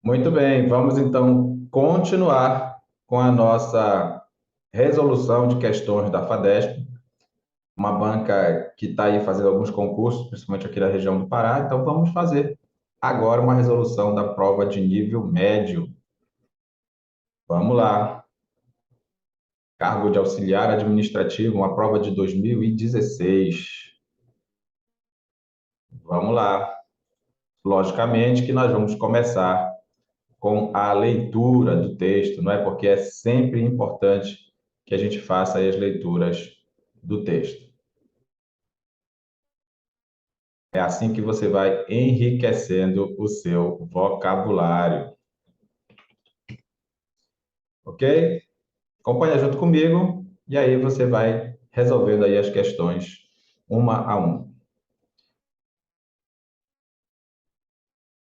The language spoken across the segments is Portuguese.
Muito bem, vamos então continuar com a nossa resolução de questões da FADESP, uma banca que está aí fazendo alguns concursos, principalmente aqui da região do Pará. Então, vamos fazer agora uma resolução da prova de nível médio. Vamos lá. Cargo de auxiliar administrativo, uma prova de 2016. Vamos lá. Logicamente que nós vamos começar com a leitura do texto, não é? Porque é sempre importante que a gente faça aí as leituras do texto. É assim que você vai enriquecendo o seu vocabulário, ok? Acompanha junto comigo e aí você vai resolvendo aí as questões uma a uma.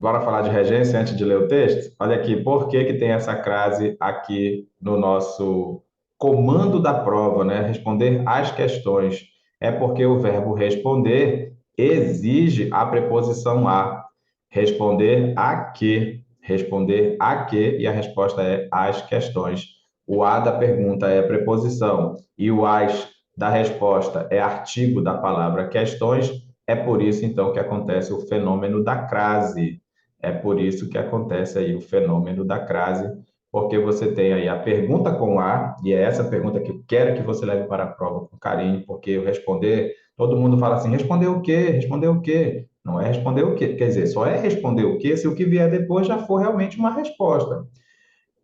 Bora falar de regência antes de ler o texto? Olha aqui, por que que tem essa crase aqui no nosso comando da prova, né? Responder às questões. É porque o verbo responder exige a preposição a. Responder a que, e a resposta é as questões. O a da pergunta é preposição e o as da resposta é artigo da palavra questões. É por isso, então, que acontece o fenômeno da crase. É por isso que acontece aí o fenômeno da crase, porque você tem aí a pergunta com A, e é essa pergunta que eu quero que você leve para a prova com carinho, porque o responder, todo mundo fala assim, responder o quê? Responder o quê? Não é responder o quê? Quer dizer, só é responder o quê se o que vier depois já for realmente uma resposta.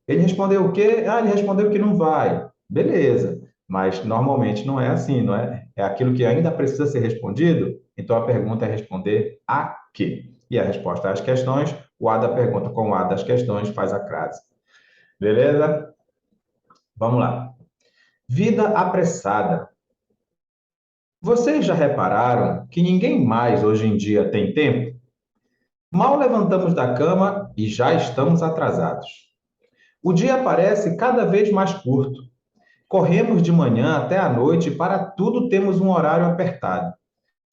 Ele respondeu o quê? Ah, ele respondeu que não vai. Beleza. Mas normalmente não é assim, não é? É aquilo que ainda precisa ser respondido. Então a pergunta é responder a quê? E a resposta às questões, o A da pergunta com o A das questões faz a crase. Beleza? Vamos lá. Vida apressada. Vocês já repararam que ninguém mais hoje em dia tem tempo? Mal levantamos da cama e já estamos atrasados. O dia parece cada vez mais curto. Corremos de manhã até à noite e para tudo temos um horário apertado.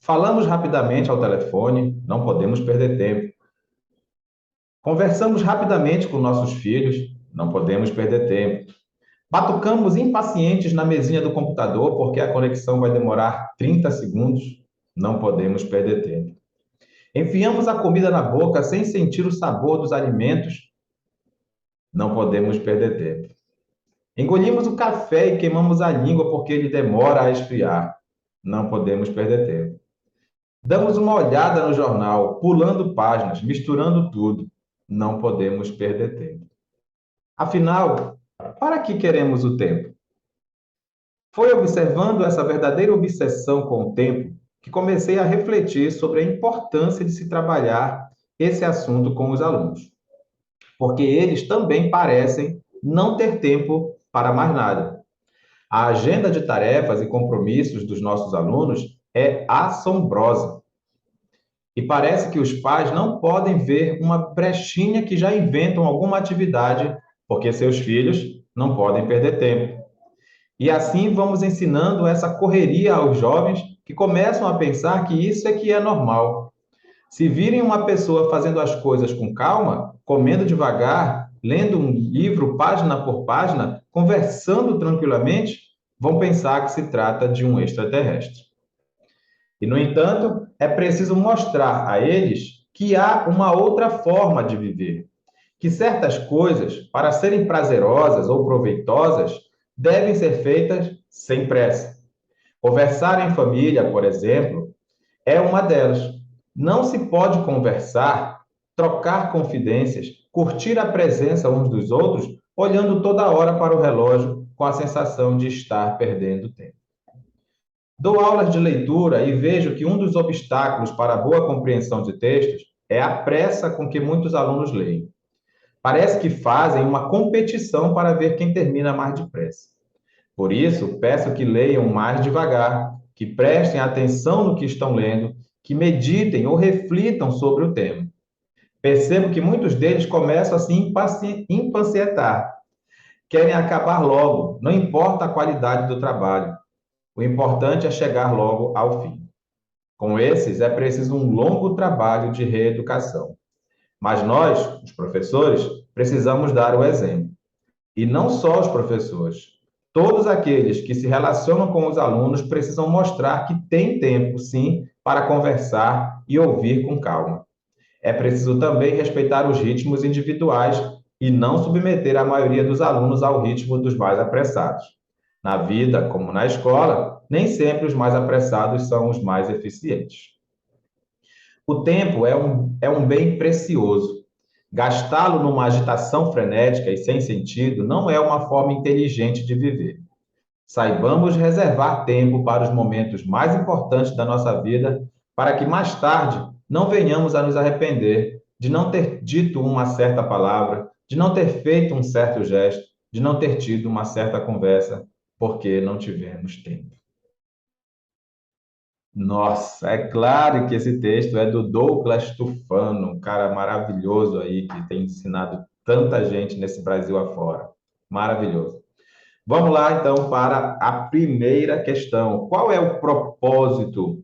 Falamos rapidamente ao telefone, não podemos perder tempo. Conversamos rapidamente com nossos filhos, não podemos perder tempo. Batucamos impacientes na mesinha do computador porque a conexão vai demorar 30 segundos, não podemos perder tempo. Enfiamos a comida na boca sem sentir o sabor dos alimentos, não podemos perder tempo. Engolimos o café e queimamos a língua porque ele demora a esfriar. Não podemos perder tempo. Damos uma olhada no jornal, pulando páginas, misturando tudo. Não podemos perder tempo. Afinal, para que queremos o tempo? Foi observando essa verdadeira obsessão com o tempo que comecei a refletir sobre a importância de se trabalhar esse assunto com os alunos, porque eles também parecem não ter tempo para mais nada. A agenda de tarefas e compromissos dos nossos alunos é assombrosa. E parece que os pais não podem ver uma brechinha que já inventam alguma atividade, porque seus filhos não podem perder tempo. E assim vamos ensinando essa correria aos jovens que começam a pensar que isso é que é normal. Se virem uma pessoa fazendo as coisas com calma, comendo devagar, lendo um livro página por página, conversando tranquilamente, vão pensar que se trata de um extraterrestre. E, no entanto, é preciso mostrar a eles que há uma outra forma de viver, que certas coisas, para serem prazerosas ou proveitosas, devem ser feitas sem pressa. Conversar em família, por exemplo, é uma delas. Não se pode conversar, trocar confidências, curtir a presença uns dos outros, olhando toda hora para o relógio com a sensação de estar perdendo tempo. Dou aulas de leitura e vejo que um dos obstáculos para a boa compreensão de textos é a pressa com que muitos alunos leem. Parece que fazem uma competição para ver quem termina mais depressa. Por isso, peço que leiam mais devagar, que prestem atenção no que estão lendo, que meditem ou reflitam sobre o tema. Percebo que muitos deles começam a se impacientar, querem acabar logo, não importa a qualidade do trabalho. O importante é chegar logo ao fim. Com esses, é preciso um longo trabalho de reeducação. Mas nós, os professores, precisamos dar o exemplo. E não só os professores. Todos aqueles que se relacionam com os alunos precisam mostrar que tem tempo, sim, para conversar e ouvir com calma. É preciso também respeitar os ritmos individuais e não submeter a maioria dos alunos ao ritmo dos mais apressados. Na vida, como na escola, nem sempre os mais apressados são os mais eficientes. O tempo é um bem precioso. Gastá-lo numa agitação frenética e sem sentido não é uma forma inteligente de viver. Saibamos reservar tempo para os momentos mais importantes da nossa vida, para que mais tarde não venhamos a nos arrepender de não ter dito uma certa palavra, de não ter feito um certo gesto, de não ter tido uma certa conversa, porque não tivemos tempo. Nossa, é claro que esse texto é do Douglas Tufano, um cara maravilhoso aí que tem ensinado tanta gente nesse Brasil afora. Maravilhoso. Vamos lá, então, para a primeira questão. Qual é o propósito?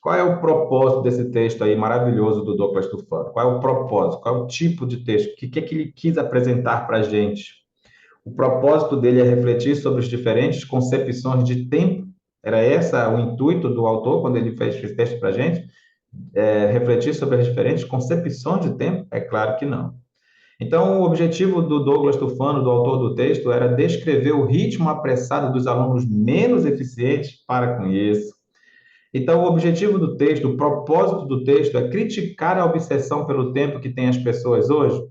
Qual é o propósito desse texto aí maravilhoso do Douglas Tufano? Qual é o propósito? Qual é o tipo de texto? O que é que ele quis apresentar para a gente? O propósito dele é refletir sobre as diferentes concepções de tempo. Era esse o intuito do autor quando ele fez esse texto para a gente? Refletir sobre as diferentes concepções de tempo? É claro que não. Então, o objetivo do Douglas Tufano, do autor do texto, era descrever o ritmo apressado dos alunos menos eficientes para com isso. Então, o objetivo do texto, o propósito do texto é criticar a obsessão pelo tempo que tem as pessoas hoje.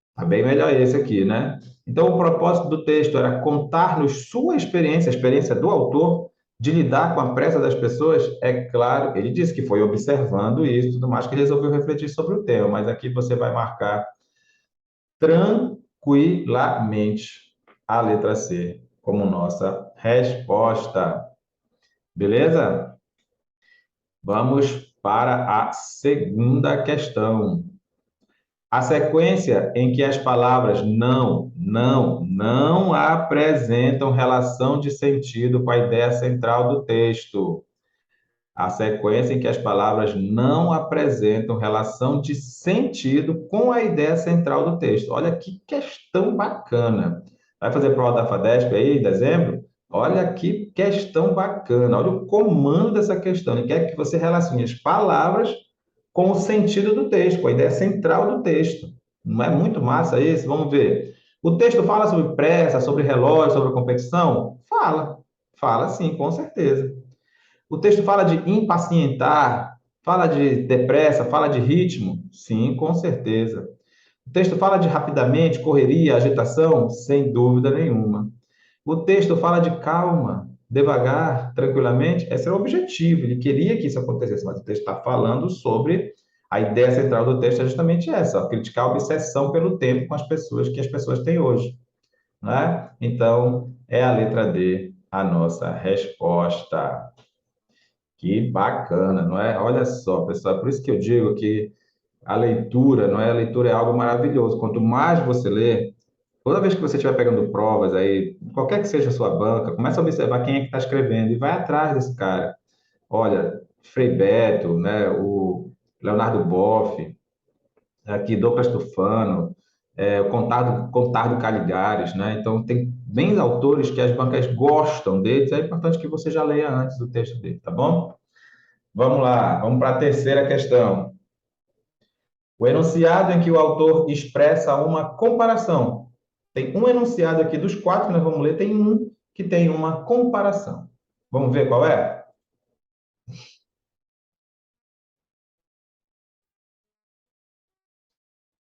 Está bem melhor esse aqui, né? Então, o propósito do texto era contar-nos sua experiência, a experiência do autor, de lidar com a pressa das pessoas. É claro, ele disse que foi observando isso e tudo mais, que ele resolveu refletir sobre o tema, mas aqui você vai marcar tranquilamente a letra C como nossa resposta. Beleza? Vamos para a segunda questão. A sequência em que as palavras não apresentam relação de sentido com a ideia central do texto. A sequência em que as palavras não apresentam relação de sentido com a ideia central do texto. Olha que questão bacana. Vai fazer prova da FADESP aí, em dezembro? Olha que questão bacana. Olha o comando dessa questão. Ele quer que você relacione as palavras com o sentido do texto, com a ideia central do texto. Não é muito massa isso? Vamos ver. O texto fala sobre pressa, sobre relógio, sobre competição? Fala. Fala sim, com certeza. O texto fala de impacientar, fala de depressa, fala de ritmo? Sim, com certeza. O texto fala de rapidamente, correria, agitação? Sem dúvida nenhuma. O texto fala de calma, devagar, tranquilamente? Esse é o objetivo, ele queria que isso acontecesse, mas o texto está falando sobre a ideia central do texto é justamente essa, ó, criticar a obsessão pelo tempo com as pessoas que as pessoas têm hoje, né? Então, é a letra D a nossa resposta. Que bacana, não é? Olha só, pessoal, por isso que eu digo que a leitura, não é? A leitura é algo maravilhoso. Quanto mais você lê, toda vez que você estiver pegando provas aí, qualquer que seja a sua banca, começa a observar quem é que está escrevendo e vai atrás desse cara. Olha, Frei Beto, né? O Leonardo Boff, aqui Douglas Tufano, o Contardo Caligares, né? Então, tem bem autores que as bancas gostam deles, é importante que você já leia antes o texto dele, tá bom? Vamos lá, vamos para a terceira questão. O enunciado em que o autor expressa uma comparação. Tem um enunciado aqui dos quatro que nós vamos ler, tem um que tem uma comparação. Vamos ver qual é?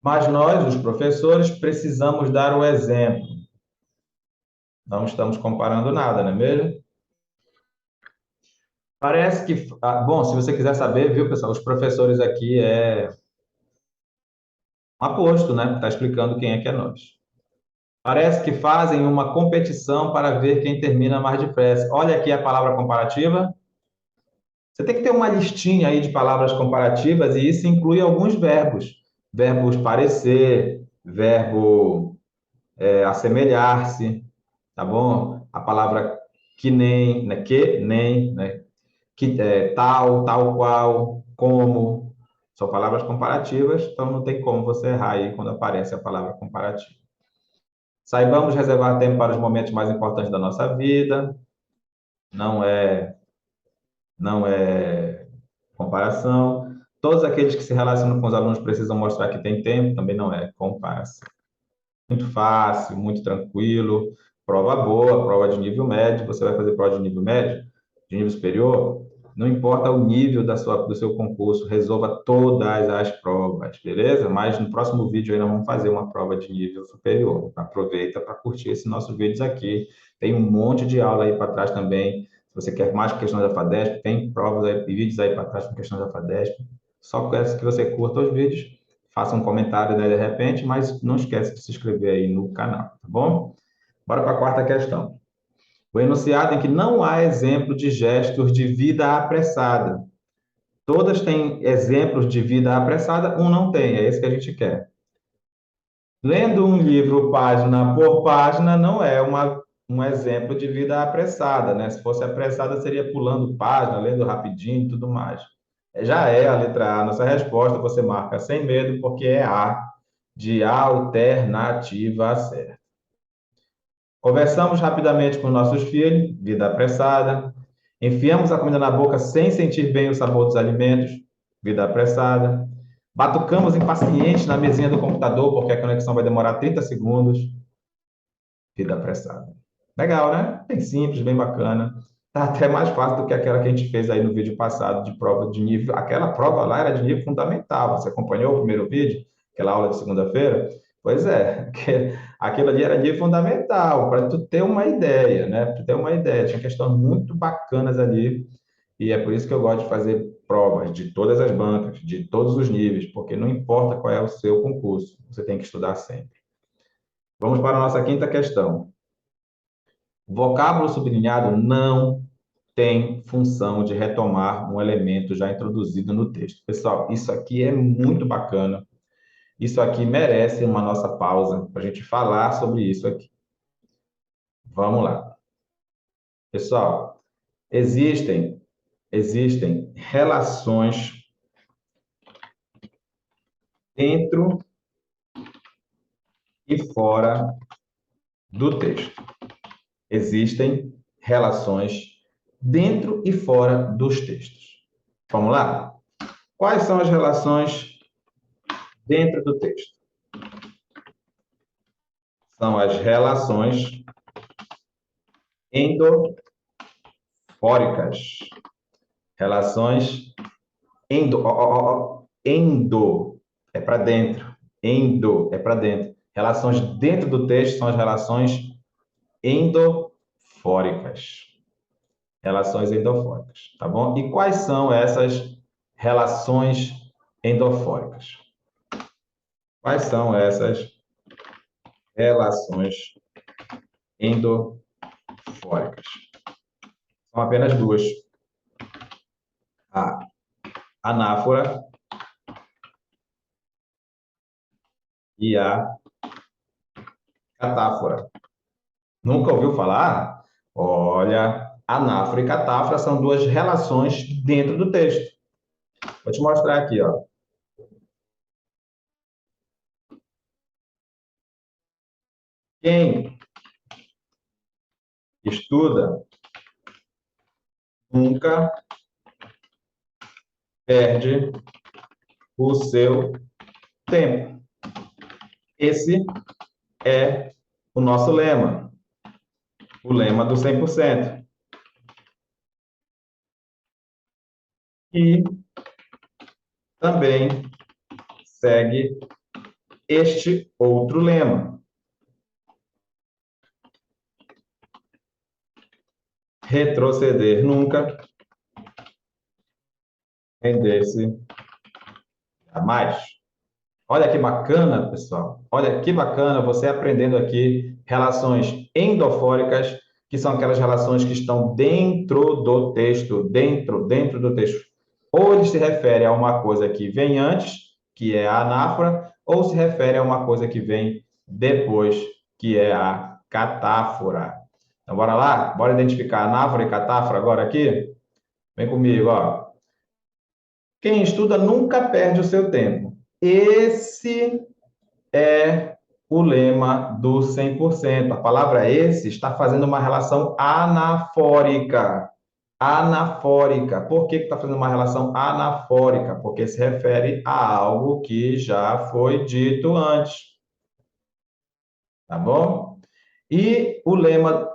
Mas nós, os professores, precisamos dar o exemplo. Não estamos comparando nada, não é mesmo? Parece que. Bom, se você quiser saber, viu, pessoal, os professores aqui é um aposto, né? Está explicando quem é nós. Parece que fazem uma competição para ver quem termina mais depressa. Olha aqui a palavra comparativa. Você tem que ter uma listinha aí de palavras comparativas e isso inclui alguns verbos. Verbos parecer, verbo assemelhar-se, tá bom? A palavra que nem, né? Que nem, né? Que, tal, tal qual, como. São palavras comparativas, então não tem como você errar aí quando aparece a palavra comparativa. Saibamos reservar tempo para os momentos mais importantes da nossa vida. Não é, não é comparação. Todos aqueles que se relacionam com os alunos precisam mostrar que tem tempo, também não é comparação. Muito fácil, muito tranquilo. Prova boa, prova de nível médio. Você vai fazer prova de nível médio, de nível superior. Não importa o nível do seu concurso, resolva todas as provas, beleza? Mas no próximo vídeo aí nós vamos fazer uma prova de nível superior. Aproveita para curtir esses nossos vídeos aqui. Tem um monte de aula aí para trás também. Se você quer mais questões da FADESP, tem provas aí, vídeos aí para trás com questões da FADESP. Só peço que você curta os vídeos, faça um comentário, né, de repente, mas não esquece de se inscrever aí no canal, tá bom? Bora para a quarta questão. O enunciado em que não há exemplo de gestos de vida apressada. Todas têm exemplos de vida apressada, um não tem, é esse que a gente quer. Lendo um livro página por página não é um exemplo de vida apressada, né? Se fosse apressada, seria pulando página, lendo rapidinho e tudo mais. Já é a letra A, nossa resposta, você marca sem medo, porque é A, de alternativa certa. Conversamos rapidamente com nossos filhos, vida apressada. Enfiamos a comida na boca sem sentir bem o sabor dos alimentos, vida apressada. Batucamos impacientes na mesinha do computador, porque a conexão vai demorar 30 segundos, vida apressada. Legal, né? Bem simples, bem bacana. Tá até mais fácil do que aquela que a gente fez aí no vídeo passado de prova de nível. Aquela prova lá era de nível fundamental. Você acompanhou o primeiro vídeo? Aquela aula de segunda-feira? Pois é, aquilo ali era nível fundamental, para tu ter uma ideia, né? Para tu ter uma ideia. Tinha questões muito bacanas ali, e é por isso que eu gosto de fazer provas de todas as bancas, de todos os níveis, porque não importa qual é o seu concurso, você tem que estudar sempre. Vamos para a nossa quinta questão. O vocábulo sublinhado não tem função de retomar um elemento já introduzido no texto. Pessoal, isso aqui é muito bacana. Isso aqui merece uma nossa pausa para a gente falar sobre isso aqui. Vamos lá. Pessoal, existem relações dentro e fora do texto. Existem relações dentro e fora dos textos. Vamos lá? Quais são as relações dentro do texto? São as relações endofóricas. Relações endo é para dentro. Endo é para dentro. Relações dentro do texto são as relações endofóricas. Relações endofóricas, tá bom? E quais são essas relações endofóricas? Quais são essas relações endofóricas? São apenas duas. A anáfora e a catáfora. Nunca ouviu falar? Olha, anáfora e catáfora são duas relações dentro do texto. Vou te mostrar aqui, ó. Quem estuda nunca perde o seu tempo. Esse é o nosso lema, o lema do 100%. E também segue este outro lema. Retroceder nunca, render-se jamais. Olha que bacana, pessoal. Olha que bacana você aprendendo aqui relações endofóricas, que são aquelas relações que estão dentro do texto, dentro do texto. Ou ele se refere a uma coisa que vem antes, que é a anáfora, ou se refere a uma coisa que vem depois, que é a catáfora. Então, bora lá? Bora identificar anáfora e catáfora agora aqui? Vem comigo, ó. Quem estuda nunca perde o seu tempo. Esse é o lema do 100%. A palavra esse está fazendo uma relação anafórica. Anafórica. Por que está fazendo uma relação anafórica? Porque se refere a algo que já foi dito antes. Tá bom? E o lema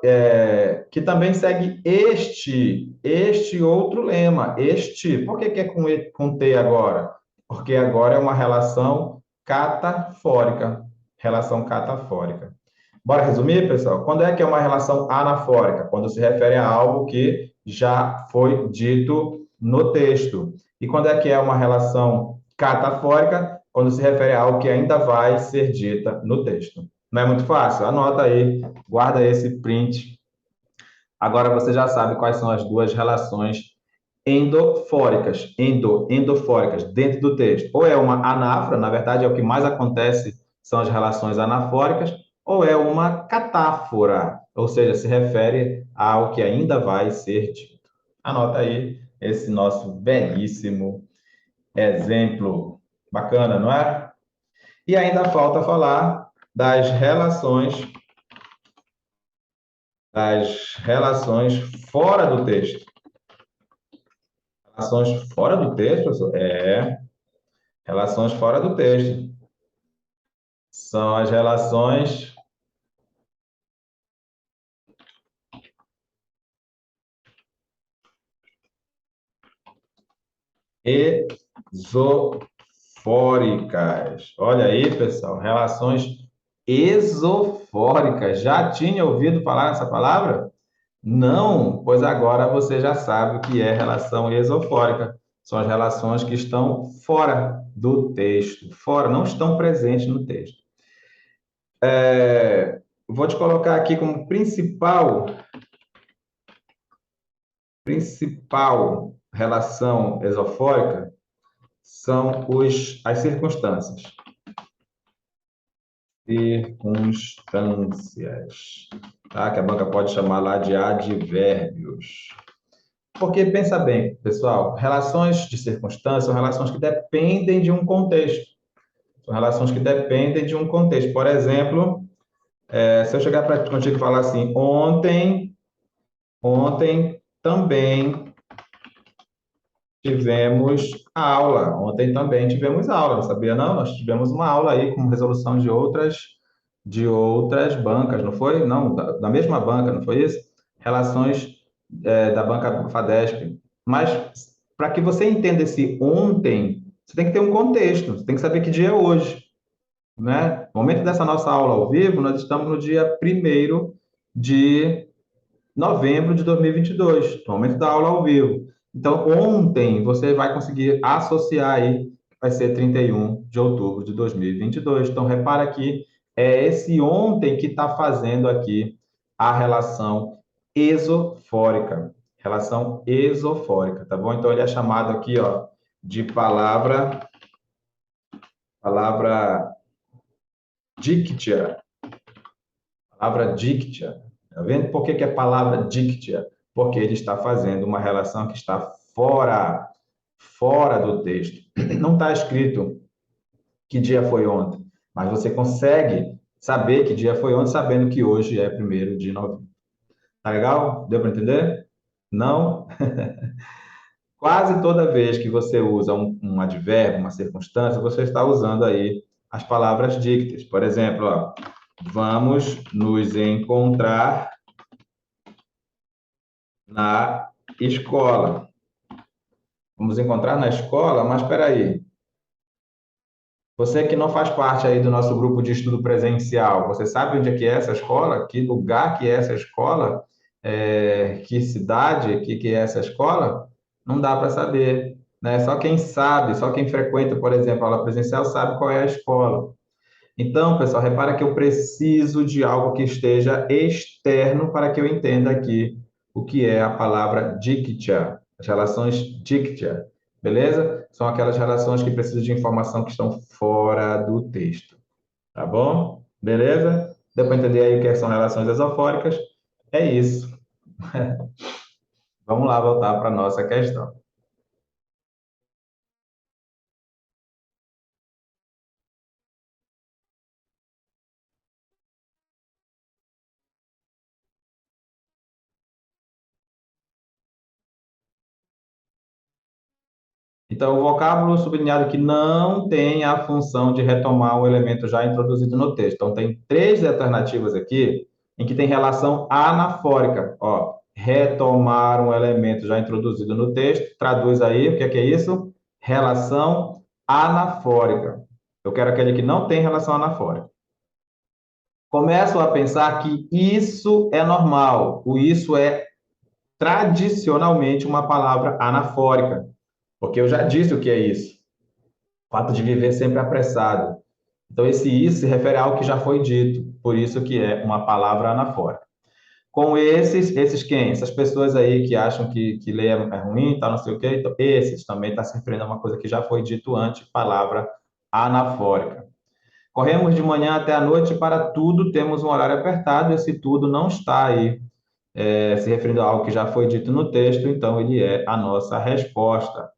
que também segue este outro lema, este. Por que é com T agora? Porque agora é uma relação catafórica. Relação catafórica. Bora resumir, pessoal? Quando é que é uma relação anafórica? Quando se refere a algo que já foi dito no texto. E quando é que é uma relação catafórica? Quando se refere a algo que ainda vai ser dita no texto. Não é muito fácil? Anota aí, guarda esse print. Agora você já sabe quais são as duas relações endofóricas, endofóricas, dentro do texto. Ou é uma anáfora, na verdade é o que mais acontece, são as relações anafóricas, ou é uma catáfora, ou seja, se refere ao que ainda vai ser dito. Anota aí esse nosso belíssimo exemplo. Bacana, não é? E ainda falta falar das relações fora do texto. Relações fora do texto, professor? Relações fora do texto. São as relações exofóricas. Olha aí, pessoal, relações exofóricas. Já tinha ouvido falar essa palavra? Não, pois agora você já sabe o que é relação exofórica. São as relações que estão fora do texto, fora, não estão presentes no texto. Vou te colocar aqui como principal relação exofórica são as circunstâncias. Circunstâncias, tá? Que a banca pode chamar lá de advérbios. Porque, pensa bem, pessoal, relações de circunstância são relações que dependem de um contexto. São relações que dependem de um contexto. Por exemplo, se eu chegar para contigo e falar assim, ontem também tivemos aula. Ontem também tivemos aula, não sabia não? Nós tivemos uma aula aí com resolução de outras bancas, não foi? Não, da mesma banca, não foi isso? Relações da banca FADESP. Mas para que você entenda esse ontem, você tem que ter um contexto, você tem que saber que dia é hoje, né? No momento dessa nossa aula ao vivo, nós estamos no dia 1º de novembro de 2022, no momento da aula ao vivo. Então, ontem você vai conseguir associar aí, vai ser 31 de outubro de 2022. Então, repara que é esse ontem que está fazendo aqui a relação exofórica. Relação exofórica, tá bom? Então, ele é chamado aqui, ó, de palavra dictia. Palavra dictia. Tá vendo por que é palavra dictia? Porque ele está fazendo uma relação que está fora do texto. Não está escrito que dia foi ontem, mas você consegue saber que dia foi ontem sabendo que hoje é 1º de novembro. Tá legal? Deu para entender? Não? Quase toda vez que você usa um advérbio, uma circunstância, você está usando aí as palavras dictas. Por exemplo, ó, vamos nos encontrar na escola. Vamos encontrar na escola, mas espera aí. Você que não faz parte aí do nosso grupo de estudo presencial, você sabe onde é que é essa escola? Que lugar que é essa escola? Que cidade que é essa escola? Não dá para saber, né? Só quem sabe, só quem frequenta, por exemplo, a aula presencial sabe qual é a escola. Então, pessoal, repara que eu preciso de algo que esteja externo para que eu entenda aqui o que é a palavra dictia, as relações dictia, beleza? São aquelas relações que precisam de informação que estão fora do texto, tá bom? Beleza? Deu para entender aí o que são relações esofóricas? É isso. Vamos lá voltar para a nossa questão. Então, o vocábulo sublinhado que não tem a função de retomar um elemento já introduzido no texto. Então, tem três alternativas aqui em que tem relação anafórica. Ó, retomar um elemento já introduzido no texto. Traduz aí, o que é isso? Relação anafórica. Eu quero aquele que não tem relação anafórica. Começo a pensar que isso é normal. O isso é tradicionalmente uma palavra anafórica, porque eu já disse o que é isso. O fato de viver sempre apressado. Então, esse isso se refere a algo que já foi dito, por isso que é uma palavra anafórica. Com esses quem? Essas pessoas aí que acham que ler é ruim, tá, não sei o quê, então, esses também está se referindo a uma coisa que já foi dito antes, palavra anafórica. Corremos de manhã até a noite para tudo, temos um horário apertado, esse tudo não está aí se referindo a algo que já foi dito no texto, então ele é a nossa resposta.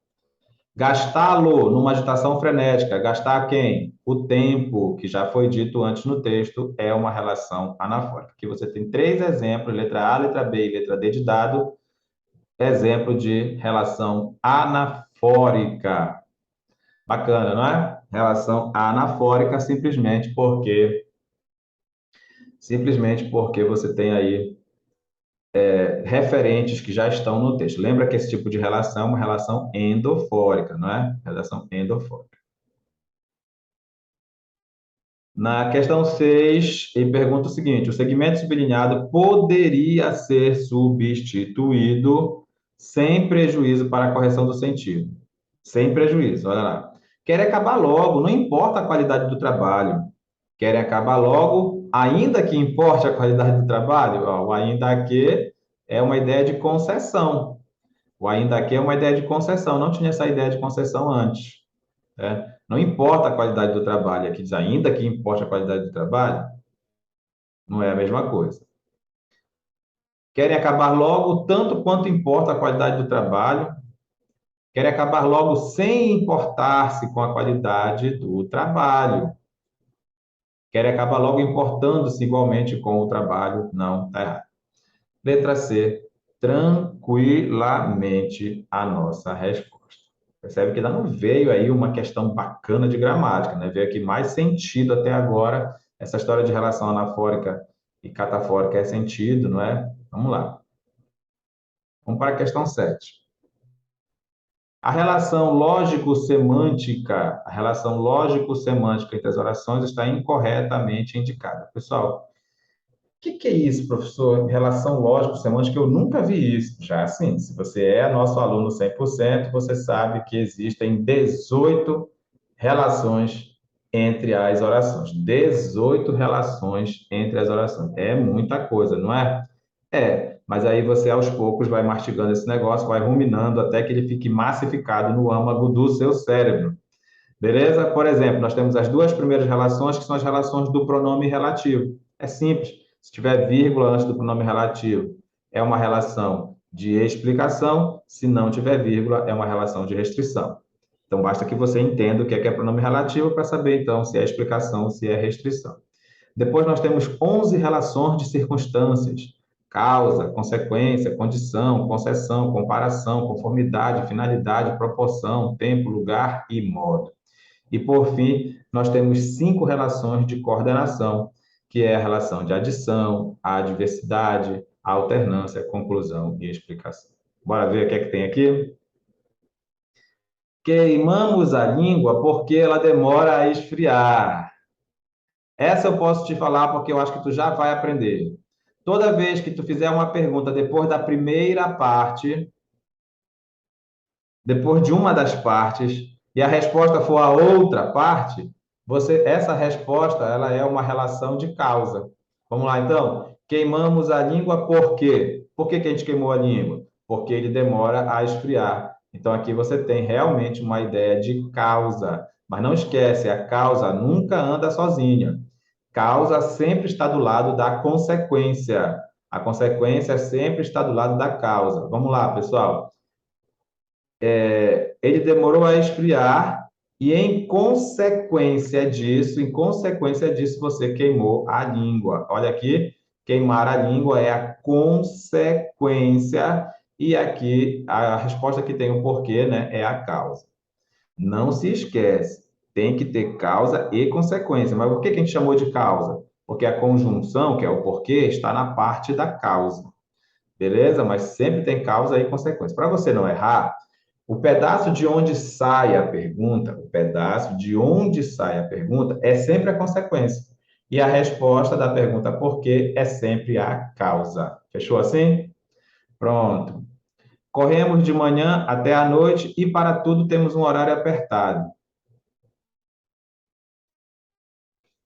Gastá-lo numa agitação frenética, gastar quem? O tempo, que já foi dito antes no texto, é uma relação anafórica. Aqui você tem três exemplos, letra A, letra B e letra D de dado, exemplo de relação anafórica. Bacana, não é? Relação anafórica simplesmente porque você tem aí referentes que já estão no texto. Lembra que esse tipo de relação é uma relação endofórica, não é? Relação endofórica. Na questão 6, ele pergunta o seguinte: o segmento sublinhado poderia ser substituído sem prejuízo para a correção do sentido. Sem prejuízo, olha lá. Querem acabar logo, não importa a qualidade do trabalho. Querem acabar logo, ainda que importe a qualidade do trabalho. Ó, o ainda que é uma ideia de concessão. O ainda que é uma ideia de concessão. Não tinha essa ideia de concessão antes. Né? Não importa a qualidade do trabalho. Aqui diz ainda que importe a qualidade do trabalho, não é a mesma coisa. Querem acabar logo, tanto quanto importa a qualidade do trabalho. Querem acabar logo sem importar-se com a qualidade do trabalho. Querem acabar logo importando-se igualmente com o trabalho. Não, está errado. Letra C, tranquilamente a nossa resposta. Percebe que ainda não veio aí uma questão bacana de gramática, né? Veio aqui mais sentido até agora. Essa história de relação anafórica e catafórica é sentido, não é? Vamos lá. Vamos para a questão 7. A relação lógico-semântica entre as orações está incorretamente indicada. Pessoal, o que é isso, professor? Relação lógico-semântica, eu nunca vi isso. Já assim, se você é nosso aluno 100%, você sabe que existem 18 relações entre as orações. 18 relações entre as orações. É muita coisa, não é? É, mas aí você aos poucos vai mastigando esse negócio, vai ruminando até que ele fique massificado no âmago do seu cérebro. Beleza? Por exemplo, nós temos as duas primeiras relações, que são as relações do pronome relativo. É simples. Se tiver vírgula antes do pronome relativo, é uma relação de explicação. Se não tiver vírgula, é uma relação de restrição. Então, basta que você entenda o que é pronome relativo para saber, então, se é explicação ou se é restrição. Depois, nós temos 11 relações de circunstâncias. Causa, consequência, condição, concessão, comparação, conformidade, finalidade, proporção, tempo, lugar e modo. E, por fim, nós temos 5 relações de coordenação, que é a relação de adição, a adversidade, a alternância, conclusão e explicação. Bora ver o que é que tem aqui? Queimamos a língua porque ela demora a esfriar. Essa eu posso te falar porque eu acho que tu já vai aprender. Toda vez que tu fizer uma pergunta depois da primeira parte, depois de uma das partes, e a resposta for a outra parte, essa resposta ela é uma relação de causa. Vamos lá, então. Queimamos a língua por quê? Por que que a gente queimou a língua? Porque ele demora a esfriar. Então, aqui você tem realmente uma ideia de causa. Mas não esquece, a causa nunca anda sozinha. Causa sempre está do lado da consequência. A consequência sempre está do lado da causa. Vamos lá, pessoal. Ele demorou a esfriar e, em consequência disso, você queimou a língua. Olha aqui, queimar a língua é a consequência e aqui a resposta que tem o porquê, né, é a causa. Não se esquece, tem que ter causa e consequência. Mas por que que a gente chamou de causa? Porque a conjunção, que é o porquê, está na parte da causa. Beleza? Mas sempre tem causa e consequência. Para você não errar, o pedaço de onde sai a pergunta, o pedaço de onde sai a pergunta é sempre a consequência. E a resposta da pergunta por quê é sempre a causa. Fechou assim? Pronto. Corremos de manhã até a noite e para tudo temos um horário apertado.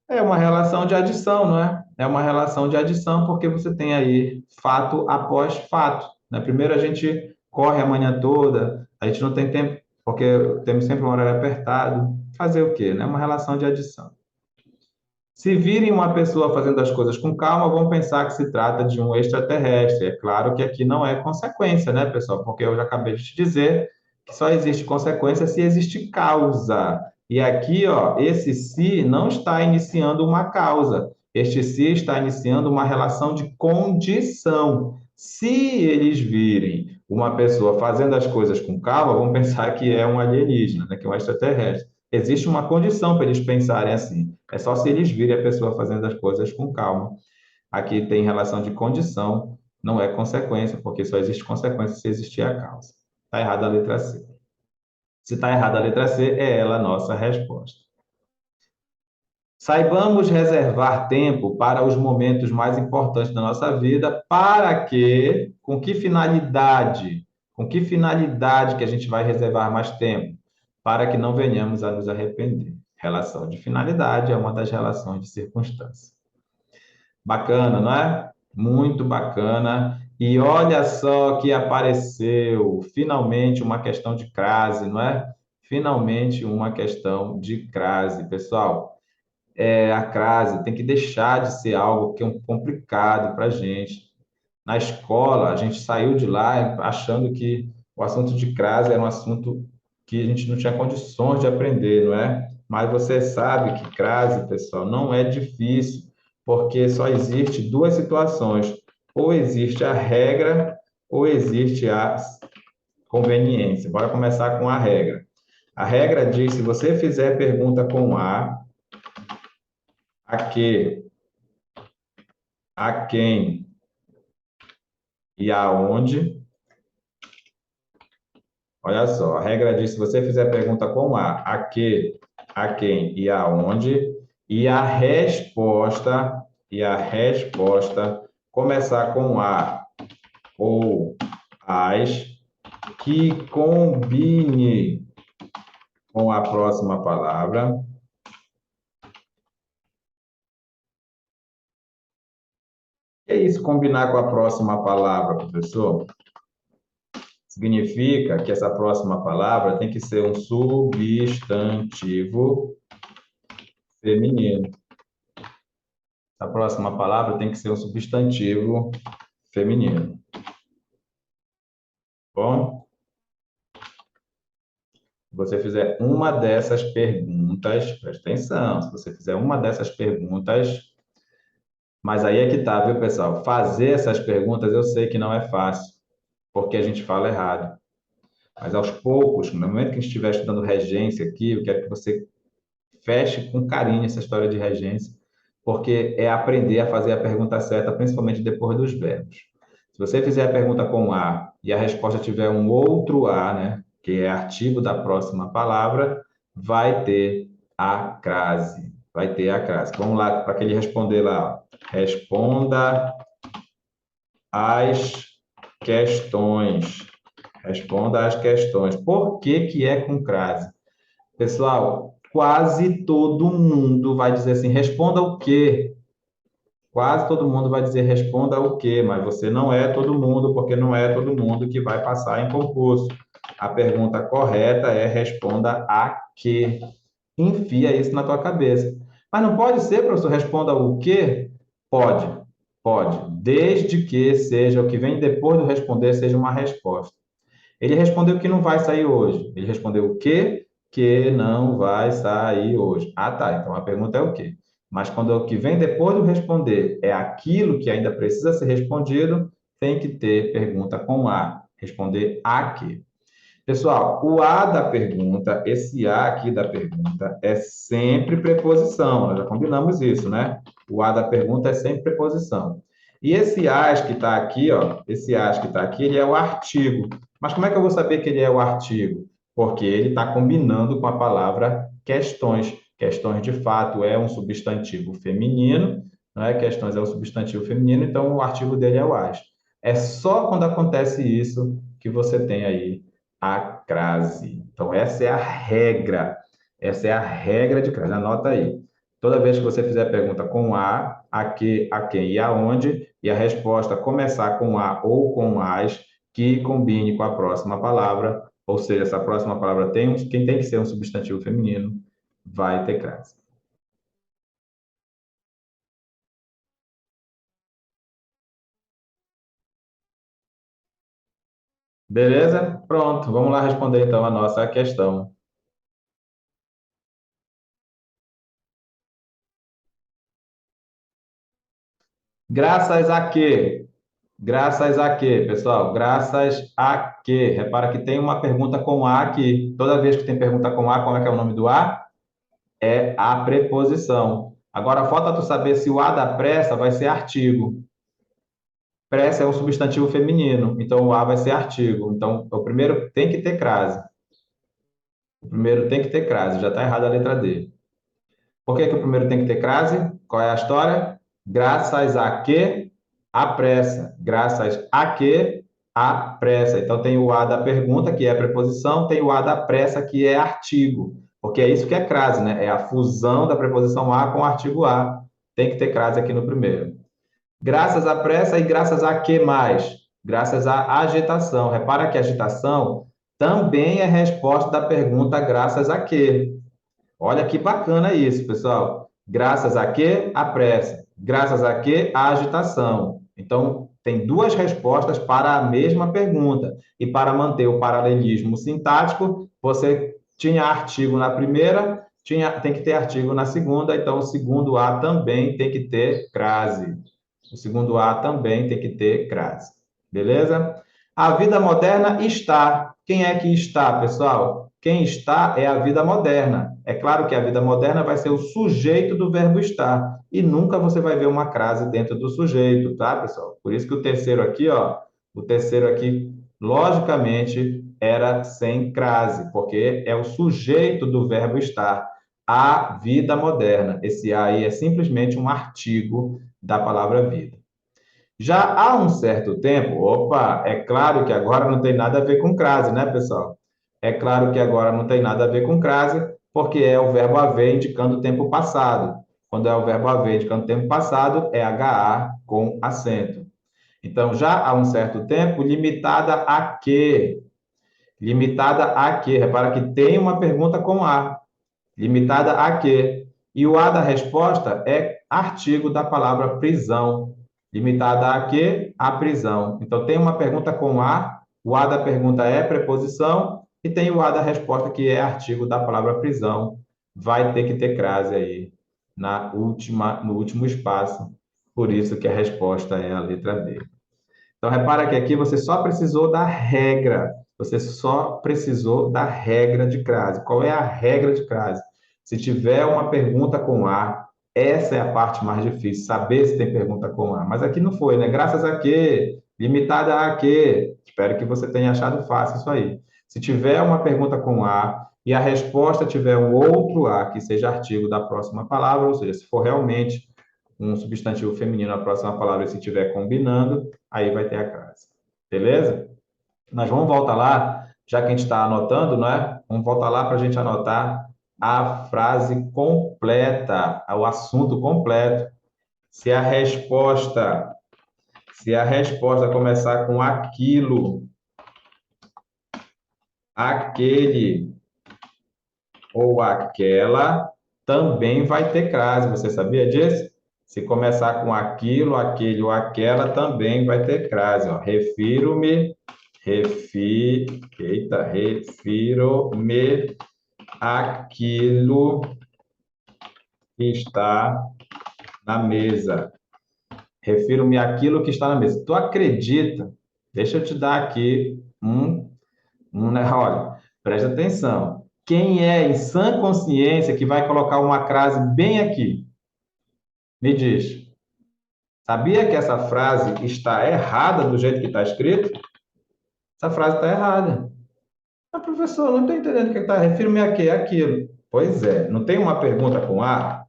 É uma relação de adição, não é? É uma relação de adição porque você tem aí fato após fato, né? Primeiro a gente corre a manhã toda, a gente não tem tempo porque temos sempre um horário apertado. Fazer o quê, né? É uma relação de adição. Se virem uma pessoa fazendo as coisas com calma, vão pensar que se trata de um extraterrestre. É claro que aqui não é consequência, né, pessoal? Porque eu já acabei de te dizer que só existe consequência se existe causa. E aqui, ó, esse se não está iniciando uma causa. Este se está iniciando uma relação de condição. Se eles virem uma pessoa fazendo as coisas com calma, vão pensar que é um alienígena, né, que é um extraterrestre. Existe uma condição para eles pensarem assim. É só se eles virem a pessoa fazendo as coisas com calma. Aqui tem relação de condição, não é consequência, porque só existe consequência se existir a causa. Está errada a letra C. Se está errada a letra C, é ela a nossa resposta. Saibamos reservar tempo para os momentos mais importantes da nossa vida, para que, com que finalidade? Com que finalidade que a gente vai reservar mais tempo? Para que não venhamos a nos arrepender. Relação de finalidade é uma das relações de circunstância. Bacana, não é? Muito bacana. E olha só que apareceu, finalmente uma questão de crase, não é? Finalmente uma questão de crase, pessoal. A crase tem que deixar de ser algo que é um complicado para a gente. Na escola, a gente saiu de lá achando que o assunto de crase era um assunto que a gente não tinha condições de aprender, não é? Mas você sabe que crase, pessoal, não é difícil, porque só existe duas situações: ou existe a regra, ou existe a conveniência. Bora começar com a regra. A regra diz: se você fizer pergunta com a que, a quem e aonde. Olha só, a regra diz: se você fizer pergunta com a que, a quem e aonde, e a resposta começar com a ou as que combine com a próxima palavra. Que é isso, combinar com a próxima palavra, professor? Significa que essa próxima palavra tem que ser um substantivo feminino. A próxima palavra tem que ser um substantivo feminino. Bom, se você fizer uma dessas perguntas, presta atenção, se você fizer uma dessas perguntas, mas aí é que tá, viu, pessoal? Fazer essas perguntas eu sei que não é fácil, porque a gente fala errado. Mas aos poucos, no momento que a gente estiver estudando regência aqui, eu quero que você feche com carinho essa história de regência, porque é aprender a fazer a pergunta certa, principalmente depois dos verbos. Se você fizer a pergunta com a e a resposta tiver um outro a, né, que é artigo da próxima palavra, vai ter a crase. Vai ter a crase. Vamos lá para que ele responder lá. Responda as questões. Responda as questões. Por que que é com crase? Pessoal, quase todo mundo vai dizer assim, responda o quê? Quase todo mundo vai dizer responda o quê? Mas você não é todo mundo, porque não é todo mundo que vai passar em concurso. A pergunta correta é responda a quê? Enfia isso na tua cabeça. Mas não pode ser, professor, responda o quê? Pode, pode, desde que seja o que vem depois do responder seja uma resposta. Ele respondeu que não vai sair hoje. Ele respondeu o quê? Que não vai sair hoje. Ah, tá. Então a pergunta é o quê? Mas quando o que vem depois do responder é aquilo que ainda precisa ser respondido, tem que ter pergunta com a. Responder a quê? Pessoal, o a da pergunta, esse a aqui da pergunta, é sempre preposição. Nós já combinamos isso, né? O a da pergunta é sempre preposição. E esse as que está aqui, ó, esse as que está aqui, ele é o artigo. Mas como é que eu vou saber que ele é o artigo? Porque ele está combinando com a palavra questões. Questões, de fato, é um substantivo feminino, né? Questões é um substantivo feminino, então o artigo dele é o as. É só quando acontece isso que você tem aí a crase. Então, essa é a regra. Essa é a regra de crase. Anota aí. Toda vez que você fizer pergunta com a que, a quem e aonde, e a resposta começar com a ou com as, que combine com a próxima palavra, ou seja, essa próxima palavra quem tem que ser um substantivo feminino, vai ter crase. Beleza? Pronto, vamos lá responder então a nossa questão. Graças a quê? Graças a quê, pessoal? Graças a quê? Repara que tem uma pergunta com a aqui. Toda vez que tem pergunta com a, como é que é o nome do a? É a preposição. Agora falta tu saber se o a da pressa vai ser artigo. Pressa é um substantivo feminino, então o a vai ser artigo. Então, o primeiro tem que ter crase. O primeiro tem que ter crase, já está errada a letra D. Por que que o primeiro tem que ter crase? Qual é a história? Graças a que a pressa. Graças a que a pressa. Então, tem o a da pergunta, que é a preposição, tem o a da pressa, que é artigo. Porque é isso que é crase, né? É a fusão da preposição a com o artigo a. Tem que ter crase aqui no primeiro. Graças à pressa e graças a que mais? Graças à agitação. Repara que agitação também é resposta da pergunta graças a que. Olha que bacana isso, pessoal. Graças a quê? A pressa. Graças a quê? A agitação. Então, tem duas respostas para a mesma pergunta. E para manter o paralelismo sintático, você tinha artigo na primeira, tem que ter artigo na segunda, então o segundo A também tem que ter crase. O segundo A também tem que ter crase. Beleza? A vida moderna está. Quem é que está, pessoal? Quem está é a vida moderna. É claro que a vida moderna vai ser o sujeito do verbo estar. E nunca você vai ver uma crase dentro do sujeito, tá, pessoal? Por isso que o terceiro aqui, ó, o terceiro aqui, logicamente, era sem crase, porque é o sujeito do verbo estar. A vida moderna. Esse A aí é simplesmente um artigo da palavra vida. Já há um certo tempo, opa, é claro que agora não tem nada a ver com crase, né, pessoal? É claro que agora não tem nada a ver com crase, porque é o verbo haver indicando o tempo passado. Quando é o verbo haver indicando o tempo passado, é HA com acento. Então, já há um certo tempo, limitada a quê? Limitada a quê? Repara que tem uma pergunta com A. Limitada a quê? E o A da resposta é artigo da palavra prisão. Limitada a quê? A prisão. Então, tem uma pergunta com A, o A da pergunta é preposição, e tem o A da resposta, que é artigo da palavra prisão. Vai ter que ter crase aí no último espaço. Por isso que a resposta é a letra D. Então, repara que aqui você só precisou da regra. Você só precisou da regra de crase. Qual é a regra de crase? Se tiver uma pergunta com A, essa é a parte mais difícil, saber se tem pergunta com A. Mas aqui não foi, né? Graças a quê? Limitada a quê? Espero que você tenha achado fácil isso aí. Se tiver uma pergunta com A e a resposta tiver um outro A, que seja artigo da próxima palavra, ou seja, se for realmente um substantivo feminino na próxima palavra, se estiver combinando, aí vai ter a crase. Beleza? Nós vamos voltar lá, já que a gente está anotando, não é? Vamos voltar lá para a gente anotar a frase completa, o assunto completo. Se a resposta, se a resposta começar com aquilo, aquele ou aquela, também vai ter crase. Você sabia disso? Se começar com aquilo, aquele ou aquela, também vai ter crase. Ó. Refiro-me àquilo que está na mesa. Refiro-me àquilo que está na mesa. Tu acredita? Deixa eu te dar aqui Né? Olha, preste atenção. Quem é em sã consciência que vai colocar uma crase bem aqui? Me diz. Sabia que essa frase está errada do jeito que está escrito? Essa frase está errada. Ah, professor, não estou entendendo o que está. Refiro-me a quê? Aquilo. Pois é, não tem uma pergunta com A?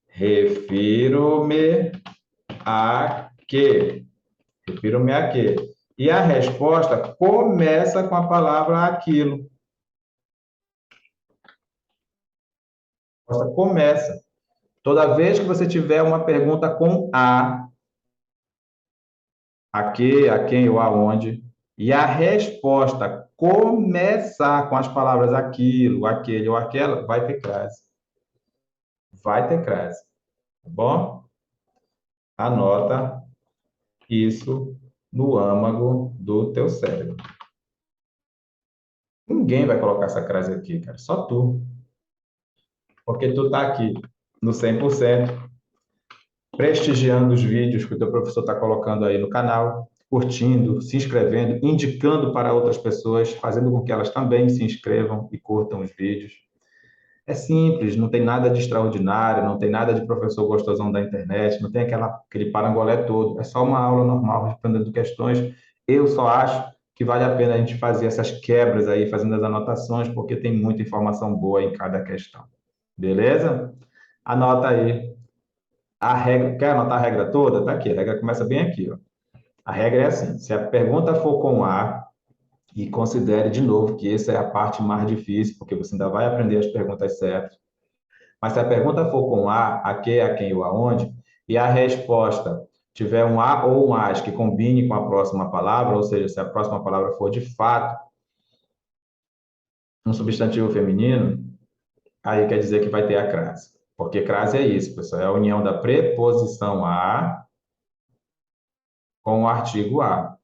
Refiro-me a quê? Refiro-me a quê? E a resposta começa com a palavra aquilo. A resposta começa. Toda vez que você tiver uma pergunta com a que, a quem ou aonde, e a resposta começar com as palavras aquilo, aquele ou aquela, vai ter crase. Vai ter crase. Tá bom? Anota isso no âmago do teu cérebro. Ninguém vai colocar essa crase aqui, cara. Só tu. Porque tu tá aqui no 100%, prestigiando os vídeos que o teu professor está colocando aí no canal, curtindo, se inscrevendo, indicando para outras pessoas, fazendo com que elas também se inscrevam e curtam os vídeos. É simples, não tem nada de extraordinário, não tem nada de professor gostosão da internet, não tem aquele parangolé todo. É só uma aula normal respondendo questões. Eu só acho que vale a pena a gente fazer essas quebras aí, fazendo as anotações, porque tem muita informação boa em cada questão. Beleza? Anota aí a regra. Quer anotar a regra toda? Tá aqui. A regra começa bem aqui, ó. A regra é assim: se a pergunta for com A, e considere de novo que essa é a parte mais difícil, porque você ainda vai aprender as perguntas certas. Mas se a pergunta for com a que, a quem ou aonde, e a resposta tiver um a ou um as que combine com a próxima palavra, ou seja, se a próxima palavra for de fato um substantivo feminino, aí quer dizer que vai ter a crase. Porque crase é isso, pessoal, é a união da preposição a com o artigo a.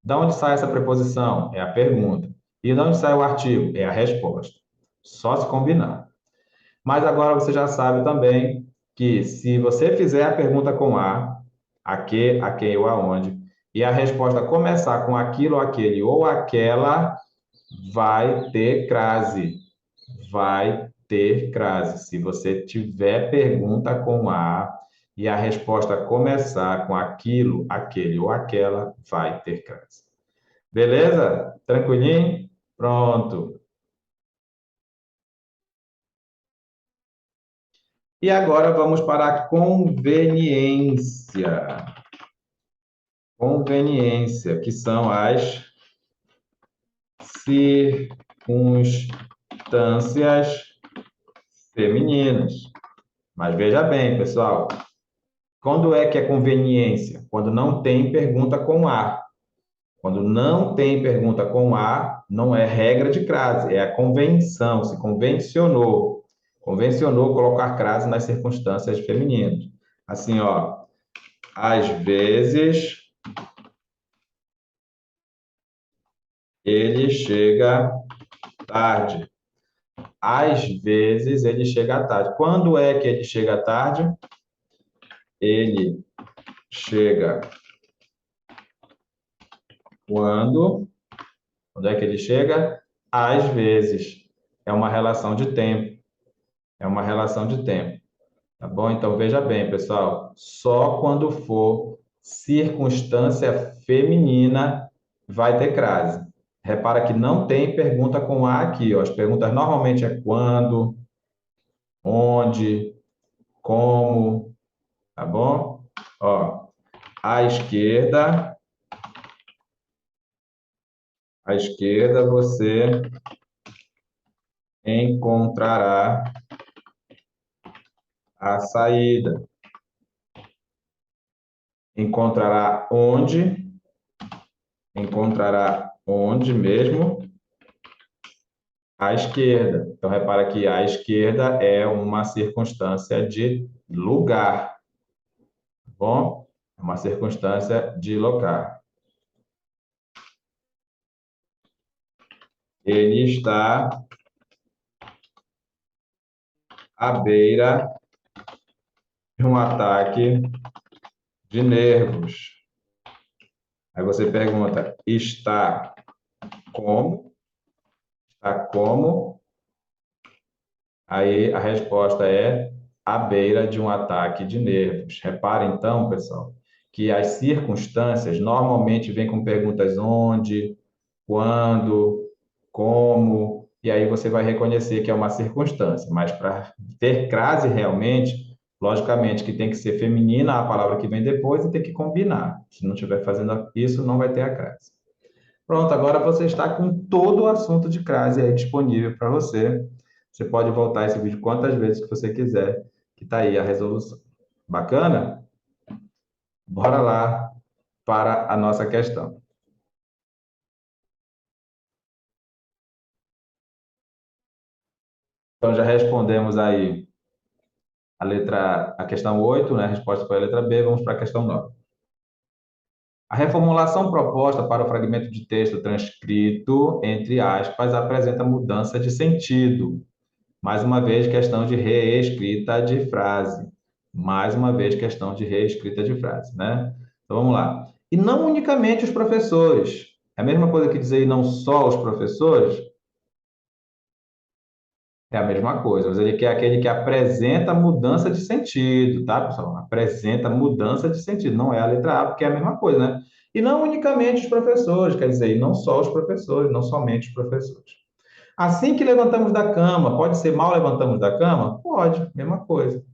Da onde sai essa preposição? É a pergunta. E de onde sai o artigo? É a resposta. Só se combinar. Mas agora você já sabe também que se você fizer a pergunta com a que, a quem ou aonde, e a resposta começar com aquilo, aquele ou aquela, vai ter crase. Vai ter crase. Se você tiver pergunta com e a resposta começar com aquilo, aquele ou aquela, vai ter crase. Beleza? Tranquilinho? Pronto. E agora vamos para a conveniência. Conveniência, que são as circunstâncias femininas. Mas veja bem, pessoal, quando é que é conveniência? Quando não tem pergunta com a. Quando não tem pergunta com a, não é regra de crase, é a convenção, se convencionou. Convencionou colocar crase nas circunstâncias femininas. Assim, ó, às vezes ele chega tarde. Às vezes ele chega tarde. Quando é que ele chega tarde? Ele chega quando? Quando é que ele chega? Às vezes. É uma relação de tempo. É uma relação de tempo. Tá bom? Então veja bem, pessoal. Só quando for circunstância feminina vai ter crase. Repara que não tem pergunta com a aqui, ó. As perguntas normalmente é quando, onde, como, tá bom? Ó, à esquerda você encontrará a saída. Encontrará onde? Encontrará onde mesmo? À esquerda. Então, repara que à esquerda é uma circunstância de lugar, tá bom? É uma circunstância de lugar. Ele está à beira de um ataque de nervos. Aí você pergunta, está como? Está como? Aí a resposta é à beira de um ataque de nervos. Repara então, pessoal, que as circunstâncias normalmente vêm com perguntas onde, quando, como, e aí você vai reconhecer que é uma circunstância. Mas para ter crase realmente, logicamente que tem que ser feminina a palavra que vem depois e tem que combinar. Se não estiver fazendo isso, não vai ter a crase. Pronto, agora você está com todo o assunto de crase aí disponível para você. Você pode voltar esse vídeo quantas vezes que você quiser, que está aí a resolução. Bacana? Bora lá para a nossa questão. Então, já respondemos aí a questão 8, né? A resposta foi a letra B. Vamos para a questão 9. A reformulação proposta para o fragmento de texto transcrito, entre aspas, apresenta mudança de sentido. Mais uma vez, questão de reescrita de frase. Mais uma vez, questão de reescrita de frase, né? Então, vamos lá. E não unicamente os professores. É a mesma coisa que dizer não só os professores? É a mesma coisa, mas ele quer aquele que apresenta mudança de sentido, tá, pessoal? Apresenta mudança de sentido, não é a letra A, porque é a mesma coisa, né? E não unicamente os professores, quer dizer, e não só os professores, não somente os professores. Assim que levantamos da cama, pode ser mal levantamos da cama? Pode, mesma coisa.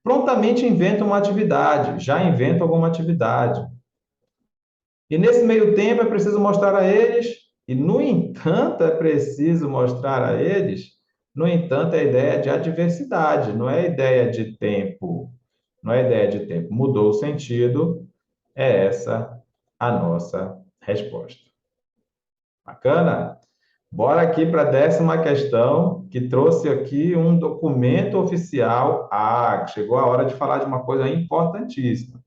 Prontamente inventa uma atividade, já inventa alguma atividade. E nesse meio tempo é preciso mostrar a eles, e no entanto é preciso mostrar a eles, no entanto é a ideia de adversidade, não é a ideia de tempo. Não é a ideia de tempo. Mudou o sentido, é essa a nossa resposta. Bacana? Bora aqui para a 10ª questão, que trouxe aqui um documento oficial. Ah, chegou a hora de falar de uma coisa importantíssima.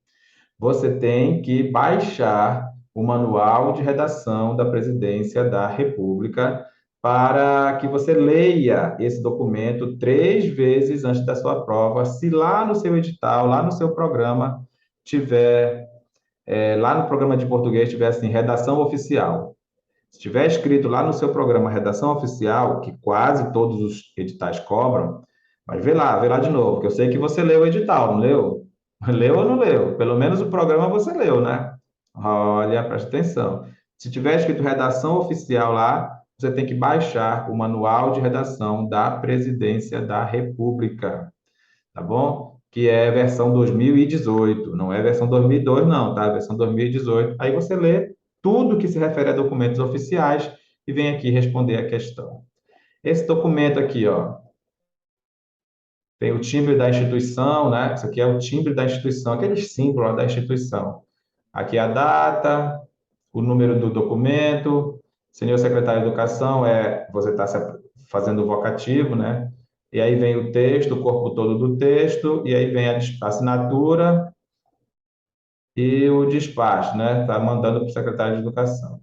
Você tem que baixar o manual de redação da Presidência da República para que você leia esse documento 3 vezes antes da sua prova. Se lá no seu edital, lá no seu programa, tiver, lá no programa de português, tiver assim, redação oficial. Se tiver escrito lá no seu programa redação oficial, que quase todos os editais cobram, mas vê lá de novo, que eu sei que você leu o edital, não leu? Leu ou não leu? Pelo menos o programa você leu, né? Olha, presta atenção. Se tiver escrito redação oficial lá, você tem que baixar o manual de redação da Presidência da República, tá bom? Que é versão 2018, não é versão 2002, não, tá? Versão 2018. Aí você lê tudo que se refere a documentos oficiais e vem aqui responder a questão. Esse documento aqui, ó, tem o timbre da instituição, né? Isso aqui é o timbre da instituição, aquele símbolo da instituição. Aqui é a data, o número do documento. Senhor secretário de Educação, você está fazendo o vocativo, né? E aí vem o texto, o corpo todo do texto, e aí vem a assinatura e o despacho, né? Está mandando para o secretário de Educação.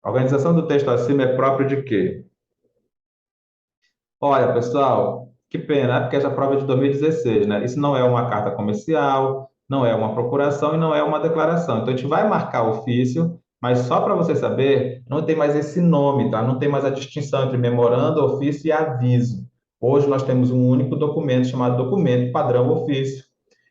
A organização do texto acima é próprio de quê? Olha, pessoal, que pena, né? Porque essa prova é de 2016, né? Isso não é uma carta comercial, não é uma procuração e não é uma declaração. Então, a gente vai marcar ofício, mas só para você saber, não tem mais esse nome, tá? Não tem mais a distinção entre memorando, ofício e aviso. Hoje nós temos um único documento chamado documento padrão ofício,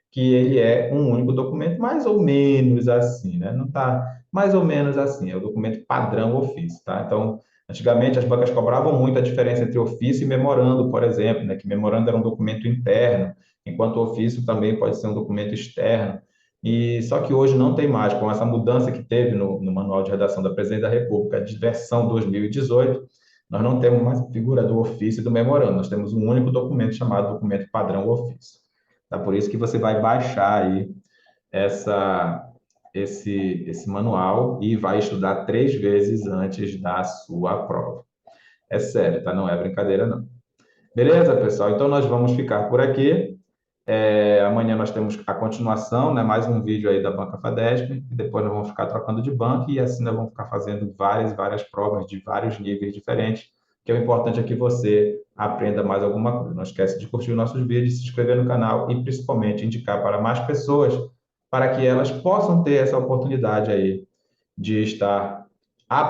que ele é um único documento, mais ou menos assim, né? Não está mais ou menos assim, é o documento padrão ofício, tá? Então, antigamente as bancas cobravam muito a diferença entre ofício e memorando, por exemplo, né? Que memorando era um documento interno, enquanto ofício também pode ser um documento externo. E só que hoje não tem mais, com essa mudança que teve no Manual de Redação da Presidência da República, de versão 2018, nós não temos mais a figura do ofício e do memorando, nós temos um único documento chamado documento padrão ofício. Tá? Por isso que você vai baixar aí essa, esse manual e vai estudar 3 vezes antes da sua prova. É sério, tá? Não é brincadeira, não. Beleza, pessoal? Então, nós vamos ficar por aqui. Amanhã nós temos a continuação, né? Mais um vídeo aí da Banca Fadesp. E depois nós vamos ficar trocando de banco e assim nós vamos ficar fazendo várias provas de vários níveis diferentes, que é o importante é que você aprenda mais alguma coisa. Não esquece de curtir os nossos vídeos, se inscrever no canal e principalmente indicar para mais pessoas para que elas possam ter essa oportunidade aí de estar aprendendo